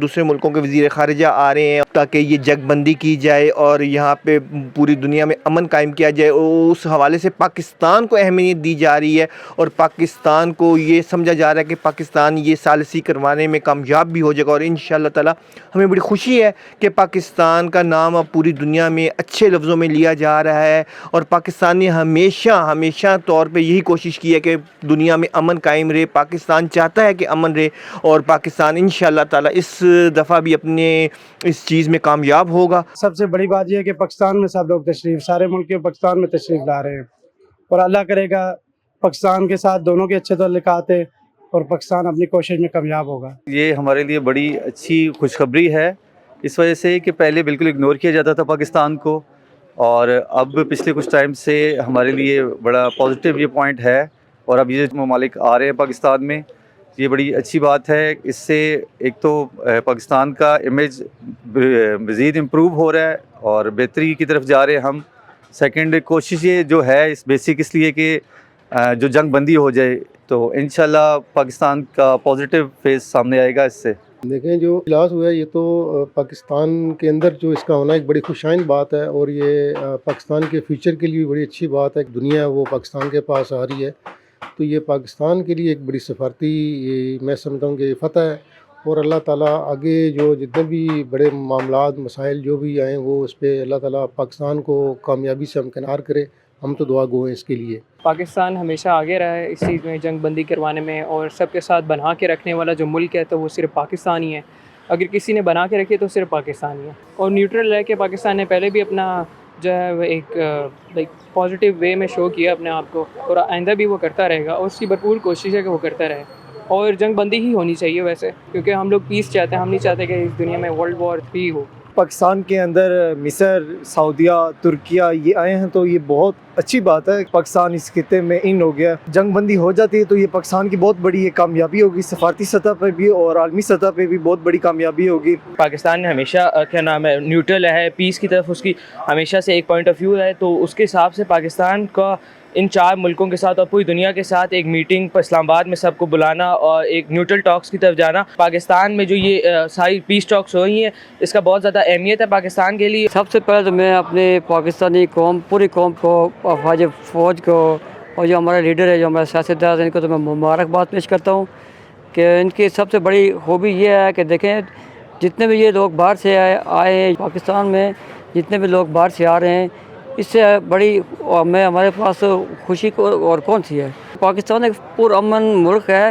دوسرے ملکوں کے وزیر خارجہ آ رہے ہیں تاکہ یہ جنگ بندی کی جائے اور یہاں پہ پوری دنیا میں امن قائم کیا جائے، اس حوالے سے پاکستان کو اہمیت دی جا رہی ہے اور پاکستان کو یہ سمجھا جا رہا ہے کہ پاکستان یہ ثالثی کروانے میں کامیاب بھی ہو جائے گا، اور انشاءاللہ تعالی ہمیں بڑی خوشی ہے کہ پاکستان کا نام اب پوری دنیا میں اچھے لفظوں میں لیا جا رہا ہے، اور پاکستان نے ہمیشہ طور پہ یہی کوشش کی ہے کہ دنیا میں امن قائم رہے، پاکستان چاہتا ہے کہ امن رہے، اور پاکستان انشاءاللہ تعالی اس دفعہ بھی اپنے اس چیز میں کامیاب ہوگا۔ سب سے بڑی بات یہ ہے کہ پاکستان میں سب لوگ سارے ملک کے پاکستان میں تشریف لا رہے ہیں، اور اللہ کرے گا پاکستان کے ساتھ دونوں کے اچھے تعلقات ہیں اور پاکستان اپنی کوشش میں کامیاب ہوگا۔ یہ ہمارے لیے بڑی اچھی خوشخبری ہے، اس وجہ سے کہ پہلے بالکل اگنور کیا جاتا تھا پاکستان کو، اور اب پچھلے کچھ ٹائم سے ہمارے لیے بڑا پازیٹیو یہ پوائنٹ ہے، اور اب یہ ممالک آ رہے ہیں پاکستان میں، یہ بڑی اچھی بات ہے۔ اس سے ایک تو پاکستان کا امیج مزید امپروو ہو رہا ہے اور بہتری کی طرف جا رہے ہیں ہم۔ سیکنڈ کوشش یہ جو ہے اس بیسک اس لیے کہ جو جنگ بندی ہو جائے، تو انشاءاللہ پاکستان کا پازیٹیو فیس سامنے آئے گا اس سے۔ دیکھیں جو اجلاس ہوا ہے یہ تو پاکستان کے اندر جو اس کا ہونا ایک بڑی خوشائن بات ہے، اور یہ پاکستان کے فیوچر کے لیے بڑی اچھی بات ہے۔ دنیا وہ پاکستان کے پاس آ رہی ہے، تو یہ پاکستان کے لیے ایک بڑی سفارتی میں سمجھتا ہوں کہ فتح ہے، اور اللہ تعالیٰ آگے جو جتنے بھی بڑے معاملات مسائل جو بھی آئیں وہ اس پہ اللہ تعالیٰ پاکستان کو کامیابی سے ہمکنار کرے، ہم تو دعا گو ہیں اس کے لیے۔ پاکستان ہمیشہ آگے رہا ہے اس چیز میں، جنگ بندی کروانے میں، اور سب کے ساتھ بنا کے رکھنے والا جو ملک ہے تو وہ صرف پاکستان ہی ہے۔ اگر کسی نے بنا کے رکھی تو صرف پاکستان ہی ہے، اور نیوٹرل رہ کے پاکستان نے پہلے بھی اپنا جو ہے وہ ایک پازیٹیو وے میں شو کیا اپنے آپ کو، اور آئندہ بھی وہ کرتا رہے گا، اور اس کی بھرپور کوشش ہے کہ وہ کرتا رہے، اور جنگ بندی ہی ہونی چاہیے ویسے، کیونکہ ہم لوگ پیس چاہتے ہیں، ہم نہیں چاہتے کہ اس دنیا میں ورلڈ وار 3 ہو۔ پاکستان کے اندر مصر، سعودیہ، ترکیہ یہ آئے ہیں تو یہ بہت اچھی بات ہے۔ پاکستان اس خطے میں ان ہو گیا، جنگ بندی ہو جاتی ہے تو یہ پاکستان کی بہت بڑی ایک کامیابی ہوگی، سفارتی سطح پہ بھی اور عالمی سطح پہ بھی بہت بڑی کامیابی ہوگی۔ پاکستان نے ہمیشہ نیوٹرل ہے، پیس کی طرف اس کی ہمیشہ سے ایک پوائنٹ آف ویو ہے، تو اس کے حساب سے پاکستان کا ان 4 ملکوں کے ساتھ اور پوری دنیا کے ساتھ ایک میٹنگ اسلام آباد میں سب کو بلانا اور ایک نیوٹرل ٹاکس کی طرف جانا، پاکستان میں جو یہ ساری پیس ٹاکس ہوئی ہیں اس کا بہت زیادہ اہمیت ہے پاکستان کے لیے۔ سب سے پہلے تو میں اپنے پاکستانی پوری قوم کو، افواج فوج کو، اور جو ہمارے لیڈر ہے، جو ہمارے سیاستدان ہیں، ان کو تو میں مبارکباد پیش کرتا ہوں کہ ان کی سب سے بڑی خوبی یہ ہے کہ دیکھیں جتنے بھی یہ لوگ باہر سے آئے ہیں پاکستان میں، جتنے بھی لوگ باہر سے آ رہے ہیں، اس سے بڑی ہمارے پاس خوشی کو اور کون سی ہے۔ پاکستان ایک پرامن ملک ہے،